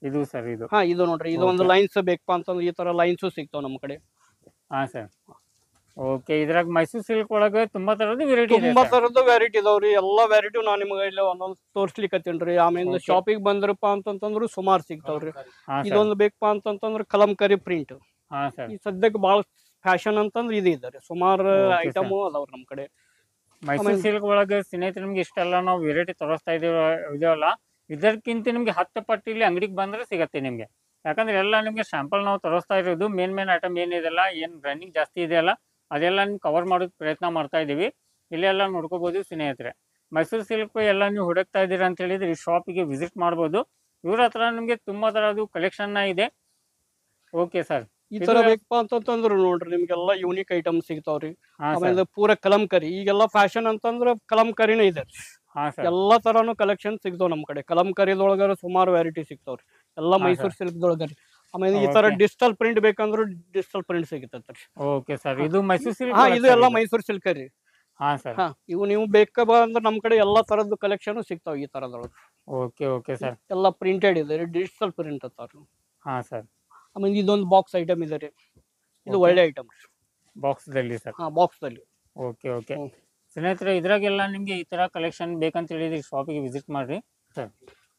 ಇದು ಸರ್ ಇದು ನೋಡ್ರಿ, ಇದು ಒಂದು ಲೈನ್ಸ್ ಬೇಕಪ್ಪ ಅಂತಂದ್ರೆ ಈ ತರ ಲೈನ್ಸ್ ಸಿಗ್ತಾವ ನಮ್ಮ ಕಡೆ. ಸರ್ ಓಕೆ, ಇದ್ರಾಗ ಮೈಸೂರು ಸಿಲ್ಕ್ ಒಳಗೆ ತುಂಬಾ ತರದ್ದು ವೆರೈಟಿ ಇದಾವ್ರಿ. ಎಲ್ಲಾ ವೆರೈಟಿ ನಾನ್ ನಿಮ್ಗೆ ಇಲ್ಲಿ ಒಂದೊಂದು ತೋರ್ಸ್ಲಿಕ್ಕತ್ತೀನ್ರಿ. ಆಮೇಲೆ ಶಾಪಿಗೆ ಬಂದ್ರಪ್ಪ ಅಂತಂತಂದ್ರು ಸುಮಾರು ಸಿಗ್ತಾವ್ರಿ. ಇದೊಂದು ಬೇಕಪ್ಪ ಅಂತಂತಂದ್ರೆ ಕಲಂಕರಿ ಪ್ರಿಂಟ್. ಈ ಸದ್ಯಕ್ಕೆ ಬಾಳ ಫ್ಯಾಷನ್ ಅಂತಂದ್ರೆ ಇದು ಇದಾರೆ. ಸುಮಾರು ಐಟಮ್ ಅದಾವ್ರಿ ನಮ್ ಕಡೆ. ಮೈಸೂರು ಸಿಲ್ಕ್ ಒಳಗೆ ಸ್ನೇಹಿತರೆ ನಿಮ್ಗೆ ಇಷ್ಟೆಲ್ಲ ನಾವು ವೆರೈಟಿ ತೋರಿಸ್ತಾ ಇದೆವಲ್ಲ, ಇದಕ್ಕಿಂತ ನಿಮ್ಗೆ 10 ಪಟ್ಟು ಇಲ್ಲಿ ಅಂಗಡಿಗೆ ಬಂದ್ರೆ ಸಿಗತ್ತೆ ನಿಮ್ಗೆ. ಯಾಕಂದ್ರೆ ಎಲ್ಲ ನಿಮ್ಗೆ ಸ್ಯಾಂಪಲ್ ನಾವು ತೋರಿಸ್ತಾ ಇರೋದು. ಮೇನ್ ಐಟಮ್ ಏನಿದೆಲ್ಲ, ಏನ್ ರನ್ನಿಂಗ್ ಜಾಸ್ತಿ ಇದೆಯಲ್ಲ ಅದೆಲ್ಲ ನೀವು ಕವರ್ ಮಾಡೋದು ಪ್ರಯತ್ನ ಮಾಡ್ತಾ ಇದೀವಿ. ಇಲ್ಲೆಲ್ಲ ನೋಡ್ಕೋಬಹುದು ಸ್ನೇಹಿತರೆ. ಮೈಸೂರು ಸಿಲ್ಕ್ ಎಲ್ಲ ನೀವು ಹುಡುಕ್ತಾ ಇದ್ದೀರಾ ಅಂತ ಹೇಳಿದ್ರೆ ಈ ಶಾಪಿಗೆ ವಿಸಿಟ್ ಮಾಡ್ಬೋದು. ಇವ್ರ ಹತ್ರ ನಿಮ್ಗೆ ತುಂಬಾ ತರದ್ದು ಕಲೆಕ್ಷನ್ ಇದೆ. ಓಕೆ ಸರ್, ಈ ತರ ಬೇಕಪ್ಪ ಅಂತಂದ್ರೆ ನೋಡ್ರಿ ನಿಮ್ಗೆಲ್ಲ ಯೂನಿಕ್ ಐಟಮ್ ಸಿಗ್ತಾವ್ರಿ. ಆಮೇಲೆ ಪೂರ ಕಲಂಕರಿ, ಈಗೆಲ್ಲ ಫ್ಯಾಷನ್ ಅಂತಂದ್ರೆ ಕಲಂಕರಿನೇ ಇದೆ. ಎಲ್ಲಾ ತರಾನು ಕಲೆಕ್ಷನ್ ಸಿಗ್ತಾವ ನಮ್ ಕಡೆ. ಕಲಂಕರಿದೊಳಗಾರ ಸುಮಾರು ವೆರೈಟಿ ಸಿಗ್ತಾವ್ರಿ. ಎಲ್ಲಾ ಮೈಸೂರು ಸಿಲ್ಕ್ ದೊಳಗಾರಿ. ಆಮೇಲೆ ಈ ತರ ಡಿಜಿಟಲ್ ಪ್ರಿಂಟ್ ಬೇಕಂದ್ರೆ ಡಿಜಿಟಲ್ ಪ್ರಿಂಟ್ ಸಿಗುತ್ತರಿ. ಓಕೆ ಸರ್, ಇದು ಮೈಸೂರು ಸಿಲ್ಕ್. ಇದು ಎಲ್ಲ ಮೈಸೂರು ಸಿಲ್ಕ್ ರೀ. ಇವು ನೀವು ಬೇಕಪ್ಪ ಅಂದ್ರೆ ನಮ್ ಕಡೆ ಎಲ್ಲಾ ತರದ್ದು ಕಲೆಕ್ಷನ್ ಸಿಗ್ತಾವ ಈ ತರದೊಳಗೆ. ಓಕೆ ಸರ್, ಎಲ್ಲ ಪ್ರಿಂಟೆಡ್ ಇದೆ, ಡಿಜಿಟಲ್ ಪ್ರಿಂಟ್ ಅಂತಾರ. ಸರ್ ಆಮೇಲೆ ಇದೊಂದು ಬಾಕ್ಸ್ ಐಟಮ್ ಇದೆ ರೀ. ಇದು ಒಳ್ಳೆ ಐಟಮ್ ಬಾಕ್ಸ್ ದಲ್ಲಿ ಸರ್. ಬಾಕ್ಸ್ ದಲ್ಲಿ. ಓಕೆ ಸ್ನೇಹಿತರೆ, ಇದ್ರಾಗೆಲ್ಲ ನಿಮ್ಗೆ ಈ ತರ ಕಲೆಕ್ಷನ್ ಬೇಕಂತ ಹೇಳಿದ್ರೆ ಶಾಪಿಗೆ ವಿಸಿಟ್ ಮಾಡ್ರಿ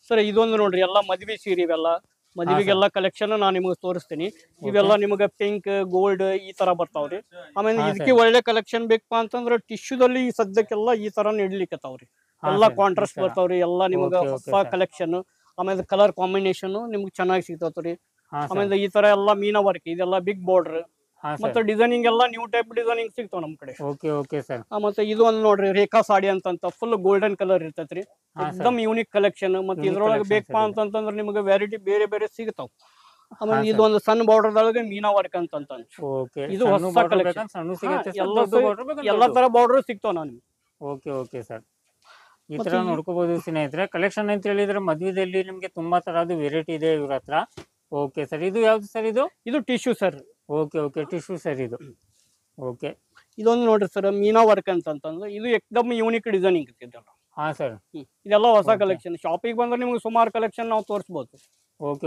ಸರ್. ಇದೊಂದು ನೋಡ್ರಿ, ಎಲ್ಲ ಮದ್ವೆ ಸೀರೆ, ಇವೆಲ್ಲ ಮದ್ವೆಗೆಲ್ಲ ಕಲೆಕ್ಷನ್ ನಾನು ನಿಮಗೆ ತೋರಿಸ್ತೀನಿ. ಇವೆಲ್ಲ ನಿಮಗೆ ಪಿಂಕ್ ಗೋಲ್ಡ್ ಈ ತರ ಬರ್ತಾವ್ರಿ. ಆಮೇಲೆ ಇದಕ್ಕೆ ಒಳ್ಳೆ ಕಲೆಕ್ಷನ್ ಬೇಕಪ್ಪ ಅಂತಂದ್ರೆ ಟಿಶ್ಯೂದಲ್ಲಿ ಸದ್ಯಕ್ಕೆಲ್ಲ ಈ ತರ ನೀಡ್ಲಿಕ್ಕತ್ತಾವ್ರಿ. ಎಲ್ಲ ಕಾಂಟ್ರಾಸ್ಟ್ ಬರ್ತಾವ್ರಿ. ಎಲ್ಲ ನಿಮಗೆ ಹೊಸ ಕಲೆಕ್ಷನ್. ಆಮೇಲೆ ಕಲರ್ ಕಾಂಬಿನೇಷನ್ ನಿಮ್ಗೆ ಚೆನ್ನಾಗಿ ಸಿಗ್ತಾವ್ರಿ. ಆಮೇಲೆ ಈ ತರ ಎಲ್ಲ ಮೀನಾ ವರ್ಕ್, ಇದೆಲ್ಲ ಬಿಗ್ ಬಾರ್ಡರ್ ಮತ್ತೆ ಡಿಸೈನಿಂಗ್ ಎಲ್ಲ ನ್ಯೂ ಟೈಪ್ ಡಿಸೈನಿಂಗ್ ಸಿಗ್ತಾವ ನಮ್ ಕಡೆ. Okay sir. ಮತ್ತೆ ಇದು ಒಂದು ನೋಡ್ರಿ, ರೇಖಾ ಸಾಡಿ ಅಂತ ಫುಲ್ ಗೋಲ್ಡನ್ ಕಲರ್ ಇರ್ತೈತ್ರಿ. ಎಕ್ದಮ್ ಯೂನಿಕ್ ಕಲೆಕ್ಷನ್. ಮತ್ತೆ ಇದ್ರೊಳಗೆ ಬೇಕಪ್ಪ ಅಂತಂದ್ರೆ ನಿಮಗೆ ವೆರೈಟಿ ಬೇರೆ ಸಿಗ್ತಾವ. ಆಮೇಲೆ ಇದು ಒಂದು ಸಣ್ಣ ಬಾರ್ಡರ್ ದೊಳಗೆ ಮೀನಾ ವರ್ಕ್ ಅಂತ ಇದು ಹೊಸ ಕಲೆಕ್ಷನ್. ಎಲ್ಲ ತರ ಬಾರ್ಡರ್ ಸಿಗ್ತಾವ ನಾನು. ಓಕೆ ಸರ್, ಈ ತರ ನೋಡ್ಕೋಬಹುದು ಸ್ನೇಹಿತರೆ. ಕಲೆಕ್ಷನ್ ಅಂತ ಹೇಳಿದ್ರೆ ಮದ್ವೆದಲ್ಲಿ ನಿಮ್ಗೆ ತುಂಬಾ ತರದ್ದು ವೆರೈಟಿ ಇದೆ ಇವ್ರ ಹತ್ರ. ಓಕೆ ಸರ್, ಇದು ಯಾವ್ದು ಸರ್? ಇದು tissue sir. Okay tissue sir ಇದು. ಓಕೆ, ಇದೊಂದು ನೋಡ್ರಿ ಸರ್, ಮೀನಾ ವರ್ಕ್ ಅಂತಂದ್ರೆ ಇದು ಎಕ್ದಮ್ ಯೂನಿಕ್ ಡಿಸೈನಿಂಗ್ ಇದೆಲ್ಲ. ಸರ್, ಇದೆಲ್ಲ ಹೊಸ ಕಲೆಕ್ಷನ್. ಶಾಪಿಗೆ ಬಂದ್ರೆ ನಿಮ್ಗೆ ಸುಮಾರು ಕಲೆಕ್ಷನ್ ನಾವು ತೋರಿಸಬಹುದು.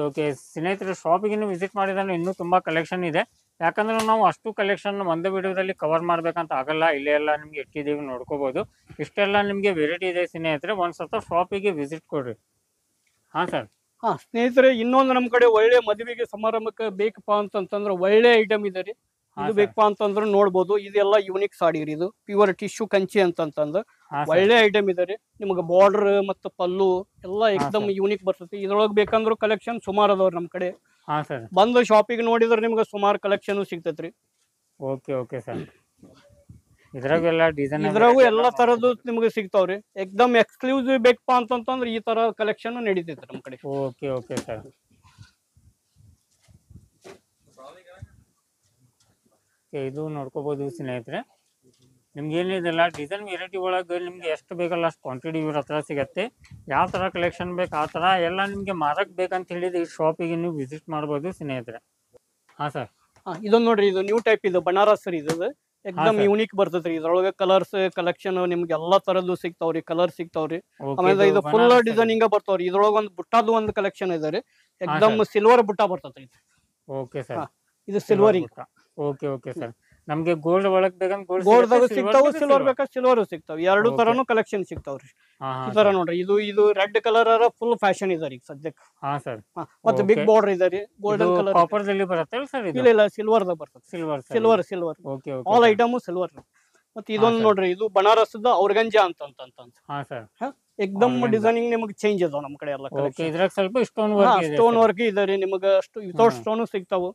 ಓಕೆ ಸ್ನೇಹಿತರೆ, ಶಾಪಿಗೆ ವಿಸಿಟ್ ಮಾಡಿದ್ರೆ ಇನ್ನೂ ತುಂಬಾ ಕಲೆಕ್ಷನ್ ಇದೆ. ಯಾಕಂದ್ರೆ ನಾವು ಅಷ್ಟು ಕಲೆಕ್ಷನ್ ಒಂದೇ ವಿಡಿಯೋದಲ್ಲಿ ಕವರ್ ಮಾಡ್ಬೇಕಂತ ಆಗಲ್ಲ. ಇಲ್ಲೇ ಎಲ್ಲ ನಿಮ್ಗೆ ಇಟ್ಟಿದ್ದೀವಿ, ನೋಡ್ಕೋಬಹುದು. ಇಷ್ಟೆಲ್ಲ ನಿಮ್ಗೆ ವೆರೈಟಿ ಇದೆ ಸ್ನೇಹಿತರೆ. ಒಂದ್ಸತ ಶಾಪಿಗೆ ವಿಸಿಟ್ ಕೊಡ್ರಿ. ಸರ್. ಸ್ನೇಹಿತರೆ, ಇನ್ನೊಂದು ನಮ್ ಕಡೆ ಒಳ್ಳೆ ಮದುವೆಗೆ ಸಮಾರಂಭಕ್ಕೆ ಬೇಕಪ್ಪ ಅಂತಂದ್ರೆ ಒಳ್ಳೆ ಐಟಮ್ ಇದೆ ರೀ. ಇದು ಬೇಕಪ್ಪ ಅಂತಂದ್ರೆ ನೋಡ್ಬೋದು. ಇದೆಲ್ಲ ಯೂನಿಕ್ ಸಾಡಿ ರೀ. ಇದು ಪ್ಯೂರ್ ಟಿಶ್ಯೂ ಕಂಚಿ ಅಂತಂದ್ರೆ ಒಳ್ಳೆ ಐಟಮ್ ಇದೆ ರೀ. ನಿಮ್ಗೆ ಬಾರ್ಡರ್ ಮತ್ತು ಪಲ್ಲು ಎಲ್ಲ ಎಕ್ದಮ್ ಯೂನಿಕ್ ಬರ್ತೈತಿ. ಇದ್ರೊಳಗೆ ಬೇಕಂದ್ರೆ ಕಲೆಕ್ಷನ್ ಸುಮಾರು ಅದಾವ್ರಿ ನಮ್ ಕಡೆ. ಬಂದು ಶಾಪಿಗೆ ನೋಡಿದ್ರೆ ನಿಮ್ಗೆ ಸುಮಾರು ಕಲೆಕ್ಷನ್ ಸಿಗ್ತೈತ್ರಿ. ಓಕೆ ಸರ್, ಇದ್ರಾಗೆಲ್ಲ ಡಿಸೈನ್ ಇದ್ರಾಗು ಎಲ್ಲಾ ತರದ್ದು ನಿಮ್ಗೆ ಸಿಗ್ತಾವ್ರಿ. ಎಕ್ದಮ್ ಎಕ್ಸ್ಕ್ಲೂಸಿವ್ ಬೇಕಪ್ಪ ಅಂತಂದ್ರೆ ಈ ತರ ಕಲೆಕ್ಷನ್ ನಡೀತೈತಿ ನಮ್ ಕಡೆ. Okay sir. ಇದು ನೋಡ್ಕೋಬಹುದು ಸ್ನೇಹಿತರೆ. ನಿಮ್ಗೆ ಏನಿದೆಲ್ಲ ಡಿಸೈನ್ ವೆರೈಟಿ ಒಳಗೆ ನಿಮ್ಗೆ ಎಷ್ಟು ಬೇಕಲ್ಲ ಅಷ್ಟು ಕ್ವಾಂಟಿಟಿ ಇವ್ರ ಹತ್ರ ಸಿಗತ್ತೆ. ಯಾವ ತರ ಕಲೆಕ್ಷನ್ ಬೇಕು ಆ ತರ ಎಲ್ಲ ನಿಮ್ಗೆ ಮಾರಕ್ ಬೇಕಂತ ಹೇಳಿದ್ರೆ ಈ ಶಾಪಿಗೆ ನೀವು ವಿಸಿಟ್ ಮಾಡ್ಬೋದು ಸ್ನೇಹಿತರೆ. ಸರ್, ಇದೊಂದು ನೋಡ್ರಿ, ಇದು ನ್ಯೂ ಟೈಪ್ ಇದು ಬನಾರಸ್ ರೀ. ಇದು ಎಕ್ದಮ್ ಯೂನಿಕ್ ಬರ್ತೈತ್ರಿ. ಇದ್ರೊಳಗೆ ಕಲರ್ಸ್ ಕಲೆಕ್ಷನ್ ನಿಮ್ಗೆ ಎಲ್ಲಾ ತರದ್ದು ಸಿಗ್ತಾವ್ರಿ. ಕಲರ್ ಸಿಗ್ತಾವ್ರಿ. ಆಮೇಲೆ ಇದು ಫುಲ್ ಡಿಸೈನಿಂಗ್ ಬರ್ತಾವ್ರಿ. ಇದ್ರೊಳಗೆ ಒಂದು ಬುಟ್ಟದ್ದು ಒಂದು ಕಲೆಕ್ಷನ್ ಇದೆ ರೀ. ಎಕ್ದಮ್ ಸಿಲ್ವರ್ ಬುಟ್ಟ ಬರ್ತೈತ್ರಿ. ಓಕೆ ಸರ್, ಇದು ಸಿಲ್ವರಿಂಗ್. Okay sir. ನಮ್ಗೆ ಗೋಲ್ಡ್ ಒಳಗ್ ಬೇಕಂದ್ರೆ ಗೋಲ್ಡ್ ಸಿಗ್ತಾವು, ಸಿಲ್ವರ್ ಬೇಕಾ ಸಿಲ್ವರ್ ಸಿಗ್ತಾವ, ಎರಡು ತರನು ಕಲೆಕ್ಷನ್ ಸಿಗ್ತಾವ್ರಿ. ಈ ತರ ನೋಡ್ರಿ, ಇದು ರೆಡ್ ಕಲರ್ ಫುಲ್ ಫ್ಯಾಷನ್ ಇದೆ ಈಗ ಸದ್ಯಕ್ಕೆ. ಹಾ ಸರ್. ಮತ್ತೆ ಬಿಗ್ ಬಾರ್ಡರ್ ಇದೆ ರೀ, ಗೋಲ್ಡನ್ ಕಲರ್. ಕಾಪರ್ ದಲ್ಲಿ ಬರುತ್ತೆ ಸರ್ ಇದು? ಇಲ್ಲ ಸಿಲ್ವರ್ ದ ಬರ್ತದೆ. Silver oak okay. All item silver. ಮತ್ತೆ ಇದೊಂದು ನೋಡ್ರಿ, ಇದು ಬನಾರಸ್ದ ಔರ್ಗಂಜಾ ಅಂತ. ಹಾ ಸರ್. ಎಕ್ದಮ್ ಡಿಸೈನಿಂಗ್ ನಿಮಗೆ ಚೇಂಜ್ ಅದಾವ ನಮ್ಮ ಕಡೆ ಎಲ್ಲ. ಓಕೆ, ಇದ್ರಾಗ ಸ್ವಲ್ಪ ಸ್ಟೋನ್ ವರ್ಕ್ ಇದೆ ರೀ, ನಿಮಗೆ ಅಷ್ಟು ವಿತೌಟ್ ಸ್ಟೋನ್ ಸಿಗ್ತಾವು.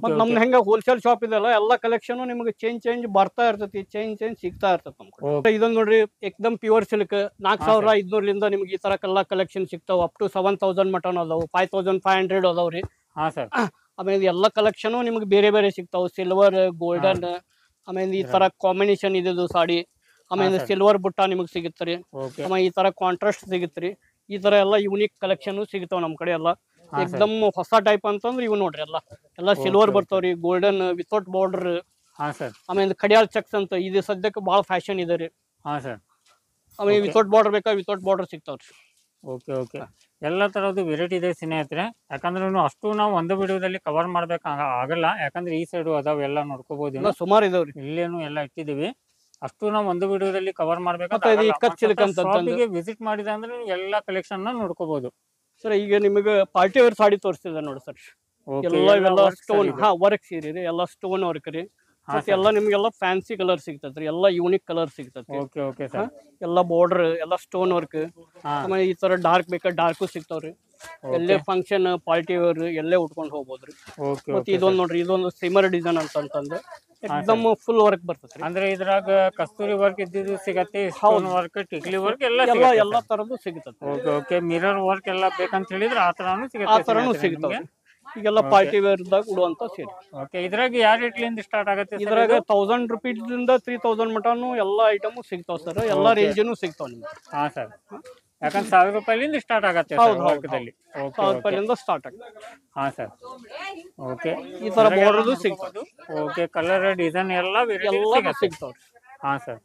ಮತ್ ನಮ್ದು ಹೆಂಗ ಹೋಲ್ಸೇಲ್ ಶಾಪ್ ಇದೆಲ್ಲ, ಎಲ್ಲಾ ಕಲೆಕ್ಷನ್ ನಿಮಗೆ ಚೇಂಜ್ ಬರ್ತಾ ಇರ್ತೈತಿ, ಚೇಂಜ್ ಸಿಗ್ತಾ ಇರ್ತೈತಿ ನಮ್ ಕಡೆ. ಇದೊಂದ್ ನೋಡ್ರಿ, ಎಕ್ದಮ್ ಪ್ಯೂರ್ ಸಿಲ್ಕ್ 4500 ನಿಮ್ಗೆ ಈ ತರ ಎಲ್ಲಾ ಕಲೆಕ್ಷನ್ ಸಿಗ್ತಾವ. ಅಪ್ ಟು 7000 ಮಟನ್ ಅದಾವು, 5500 ಅದಾವ್ರಿ. ಹಾ ಸರ್. ಆಮೇಲೆ ಎಲ್ಲಾ ಕಲೆಕ್ಷನ್ ನಿಮ್ಗೆ ಬೇರೆ ಬೇರೆ ಸಿಗ್ತಾವ, ಸಿಲ್ವರ್, ಗೋಲ್ಡನ್, ಆಮೇಲೆ ಈ ತರ ಕಾಂಬಿನೇಷನ್ ಇದೆ ಸಾಡಿ. ಆಮೇಲೆ ಸಿಲ್ವರ್ ಬುಟ್ಟ ನಿಮಗೆ ಸಿಗುತ್ತ್ರಿ. ಆಮೇಲೆ ಈ ತರ ಕಾಂಟ್ರಾಸ್ಟ್ ಸಿಗುತ್ತ್ರಿ. ಈ ತರ ಎಲ್ಲ ಯೂನಿಕ್ ಕಲೆಕ್ಷನ್ ಸಿಗ್ತಾವ ನಮ್ ಕಡೆ ಎಲ್ಲ. ಎಕ್ದಮ್ ಹೊಸ ಟೈಪ್ ಅಂತಂದ್ರೆ ಇವ್ ನೋಡ್ರಿ, ಎಲ್ಲ ಸಿಲ್ವರ್ ಬರ್ತಾವ್ರಿ, ಗೋಲ್ಡನ್ ವಿತೌಟ್ ಬಾರ್ಡರ್. ಆಮೇಲೆ ಕಡಿಯಾಲ್ ಚೆಕ್ಸ್ ಅಂತ ಇದು ಸದ್ಯಕ್ಕೆ ಬಹಳ ಫ್ಯಾಷನ್ ಇದೆ ರೀ. ಆಮೇಲೆ ವಿತೌಟ್ ಬಾರ್ಡರ್ ಬೇಕಾ, ವಿತೌಟ್ ಬಾರ್ಡರ್ ಸಿಗ್ತಾವ್ರಿ. ಓಕೆ ಓಕೆ, ಎಲ್ಲ ತರದ್ದು ವೆರೈಟಿ ಇದೆ ಸ್ನೇಹಿತರೆ. ಯಾಕಂದ್ರೆ ಅಷ್ಟು ನಾವು ಒಂದು ವಿಡಿಯೋದಲ್ಲಿ ಕವರ್ ಮಾಡ್ಬೇಕು ಆಗಲ್ಲ, ಯಾಕಂದ್ರೆ ಈ ಸೈಡ್ ಅದಾವ ಎಲ್ಲ ನೋಡ್ಕೋಬಹುದು. ಸುಮಾರು ಇದಾವ್ರಿ, ಇಲ್ಲೇನು ಎಲ್ಲ ಇಟ್ಟಿದೀವಿ. ಅಷ್ಟು ನಾವು ಒಂದು ವಿಡಿಯೋದಲ್ಲಿ ಕವರ್ ಮಾಡ್ಬೇಕು. ವಿಸಿಟ್ ಮಾಡಿದೆ ಅಂದ್ರೆ ಎಲ್ಲಾ ಕಲೆಕ್ಷನ್ ನೋಡ್ಕೋಬಹುದು ಸರ್. ಈಗ ನಿಮಗೆ ಪಾರ್ಟಿ ವೇರ್ ಸಾಡಿ ತೋರಿಸ್ತಿದೆ ನೋಡಿ ಸರ್. ಎಲ್ಲ ಸ್ಟೋನ್ ವರ್ಕ್ ಸೀರೆ ರೀ, ಎಲ್ಲ ಸ್ಟೋನ್ ವರ್ಕ್ ರೀ. ಎಲ್ಲ ನಿಮ್ಗೆಲ್ಲ ಫ್ಯಾನ್ಸಿ ಕಲರ್ ಸಿಗ್ತೈತ್ರಿ, ಎಲ್ಲ ಯೂನಿಕ್ ಕಲರ್ ಸಿಗ್ತೈತಿ. ಎಲ್ಲ ಬಾರ್ಡರ್ ಎಲ್ಲ ಸ್ಟೋನ್ ವರ್ಕ್. ಆಮೇಲೆ ಈ ತರ ಡಾರ್ಕ್ ಬೇಕಾ ಡಾರ್ಕು ಸಿಗ್ತಾವ್ರಿ. ಎಲ್ಲೇ ಫಂಕ್ಷನ್ ಪಾರ್ಟಿ ವೇರ್ ಎಲ್ಲೇ ಉಟ್ಕೊಂಡು ಹೋಗ್ಬೋದ್ರಿ. ಮತ್ತೆ ಇದೊಂದು ನೋಡ್ರಿ, ಇದೊಂದು ಸಿಮರ್ ಡಿಸೈನ್ ಅಂತಂದ್ರೆ ಎಕ್ದಮ್ ಫುಲ್ ವರ್ಕ್ ಬರ್ತೈತ್ರಿ. ಅಂದ್ರೆ ಇದ್ರಾಗ ಕಸ್ತೂರಿ ವರ್ಕ್ ಇದ್ದಿದ್ದು ಸಿಗತ್ತೆ, ಸ್ಟೋನ್ ವರ್ಕ್, ಟಿಕ್ಲಿ ವರ್ಕ್ ಎಲ್ಲಾ ತರದ್ದು ಸಿಗ್ತೈತಿ. ಓಕೆ ಓಕೆ, ಮಿರರ್ ವರ್ಕ್ ಎಲ್ಲ ಬೇಕಂತ ಹೇಳಿದ್ರೆ ಆ ತರಾನು ಸಿಗ್ತಾವ್ರಿ. ಈಗೆಲ್ಲ ಪಾರ್ಟಿ ವೇರ್ ದಾಗ ಉಡುವಂತ ಸೀರೆ. ಓಕೆ, ಇದ್ರಾಗ ಯಾವ ರೇಟ್ ಲಿಂದ ಸ್ಟಾರ್ಟ್ ಆಗುತ್ತೆ? ಇದ್ರಾಗ 1000 ರೂಪೀಸ್ ಇಂದ 3000 ಮಟನು ಎಲ್ಲಾ ಐಟಮ್ ಸಿಗ್ತಾವ ಸರ್. ಎಲ್ಲಾ ರೇಂಜನು ಸಿಗ್ತಾವ ನಿಮ್ಗೆ. ಹಾ ಸರ್. ಯಾಕಂದ್ರೆ 1000 ರೂಪಾಯಿಲಿಂದ ಸ್ಟಾರ್ಟ್ ಆಗುತ್ತೆ. 1000 ರೂಪಾಯಿಲಿಂದ ಸ್ಟಾರ್ಟ್ ಆಗುತ್ತೆ. ಹಾ ಸರ್. ಓಕೆ, ಈ ತರ ಬಾರ್ಡರ್ ಸಿಗ್ತಾವ. ಓಕೆ, ಕಲರ್ ಡಿಸೈನ್ ಎಲ್ಲ ಸಿಗ್ತಾವ. ಹಾ ಸರ್.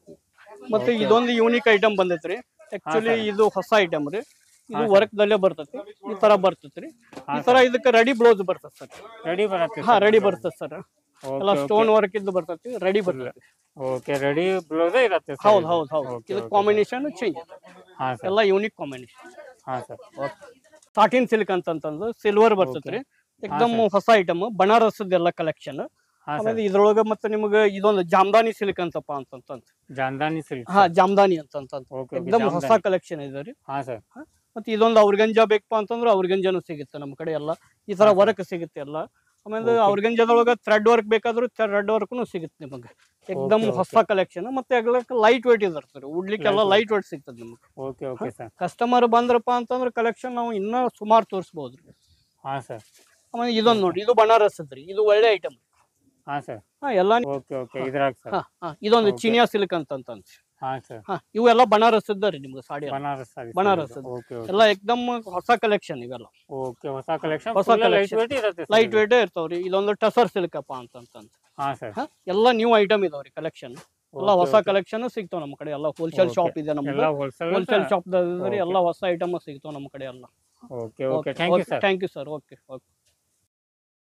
ಮತ್ತೆ ಇದೊಂದು ಯೂನಿಕ್ ಐಟಮ್ ಬಂದೈತ್ರಿ. ಆಕ್ಚುಲಿ ಇದು ಹೊಸ ಐಟಮ್ ರೀ. ಇದು ವರ್ಕ್ ದಲ್ಲೇ ಬರ್ತೈತಿ, ಈ ತರ ಬರ್ತೈತ್ರಿ. ಈ ತರ ಇದಕ್ಕೆ ರೆಡಿ ಬ್ಲೌಸ್ ಬರ್ತೈತಿ ಸರ್. ರೆಡಿ ಬರ್ತೈತಿ ಸರ್. ಎಲ್ಲ ಸ್ಟೋನ್ ವರ್ಕ್ ಇದ್ದು ಬರ್ತೈತಿ, ರೆಡಿ ಬರ್ತೈತಿ. ಓಕೆ, ರೆಡಿ ಬ್ಲೌಸ್ ಇರುತ್ತೆ. ಹೌದು. ಇದು ಕಾಂಬಿನೇಷನ್ ಚೇಂಜ್, ಎಲ್ಲ ಯೂನಿಕ್ ಕಾಂಬಿನೇಷನ್. ಸಾಟಿನ್ ಸಿಲ್ಕ್ ಅಂತಂದು ಸಿಲ್ವರ್ ಬರ್ತೈತ್ರಿ. ಎಕ್ದಮ್ ಹೊಸ ಐಟಮ್, ಬನಾರಸದ ಕಲೆಕ್ಷನ್. ಆಮೇಲೆ ಇದ್ರೊಳಗ ಮತ್ತೆ ನಿಮ್ಗೆ ಇದೊಂದು ಜಾಮ್ದಾನಿ ಸಿಲ್ಕ್ ಅಂತಪ್ಪ ಅಂತಂತ. ಜಾಮ್ದಾನಿ ಸಿಲ್ಕ್, ಜಾಮ್ದಾನಿ ಅಂತಂತ ಎಕ್ದಮ್ ಹೊಸ ಕಲೆಕ್ಷನ್ ಇದೆ ರೀ. ಮತ್ತೆ ಇದೊಂದು ಔರ್ಗಂಜಾ ಬೇಕಪ್ಪ ಅಂತಂದ್ರೆ ಔರ್ಗಂಜಾನು ಸಿಗುತ್ತೆ ನಮ್ಮ ಕಡೆ. ಎಲ್ಲ ಈ ತರ ವರ್ಕ್ ಸಿಗುತ್ತೆ ಎಲ್ಲ. ಆಮೇಲೆ ಔರ್ಗಂಜಾದೊಳಗ ಥ್ರೆಡ್ ವರ್ಕ್ ಬೇಕಾದ್ರೂ ಥ್ರೆಡ್ ವರ್ಕ್ನು ಸಿಗುತ್ತೆ ನಿಮಗೆ. ಎಕ್ದಮ್ ಹೊಸ ಕಲೆಕ್ಷನ್. ಮತ್ತೆ ಲೈಟ್ ವೇಟ್ ಇರ್ತದೆ, ಉಡ್ಲಿಕ್ಕೆಲ್ಲ ಲೈಟ್ ವೇಟ್ ಸಿಗ್ತದೆ ನಿಮ್ಗೆ. ಕಸ್ಟಮರ್ ಬಂದ್ರಪ್ಪ ಅಂತಂದ್ರೆ ಕಲೆಕ್ಷನ್ ನಾವು ಇನ್ನೂ ಸುಮಾರು ತೋರಿಸಬಹುದು. ಆಮೇಲೆ ಇದೊಂದು ನೋಡಿ, ಇದು ಬನಾರಸ್ ರೀ, ಇದು ಒಳ್ಳೆ ಐಟಮ್. ಎಲ್ಲ ಇದೊಂದು ಚಿನಿಯಾ ಸಿಲ್ಕ್ ಅಂತ. ಇವೆಲ್ಲ ಬನಾರಸ್ ರೀ ನಿಮ್ಗೆ ಸಾಡಿ. ಬನಾರಸ್ ಎಲ್ಲ ಎಕ್ದಮ್ ಹೊಸ ಕಲೆಕ್ಷನ್ ಇವೆಲ್ಲ. ಲೈಟ್ ವೇಟ್ ಇರ್ತಾವ್ರಿ. ಇದೊಂದು ಟಸರ್ ಸಿಲ್ಕ್ ಅಪ್ಪ ಅಂತ. ಎಲ್ಲ ನ್ಯೂ ಐಟಮ್ ಇದಾವ್ರಿ ಕಲೆಕ್ಷನ್. ಎಲ್ಲ ಹೊಸ ಕಲೆಕ್ಷನ್ ಸಿಗ್ತಾವ ನಮ್ಮ ಕಡೆ. ಎಲ್ಲ ಹೋಲ್ಸೇಲ್ ಶಾಪ್ ಇದೆ ನಮ್ದು. ಹೋಲ್ಸೇಲ್ ಶಾಪ್ ಎಲ್ಲ ಹೊಸ ಐಟಮ್ ಸಿಗ್ತಾವ ನಮ್ಮ ಕಡೆ ಎಲ್ಲ. Thank you sir. ಓಕೆ.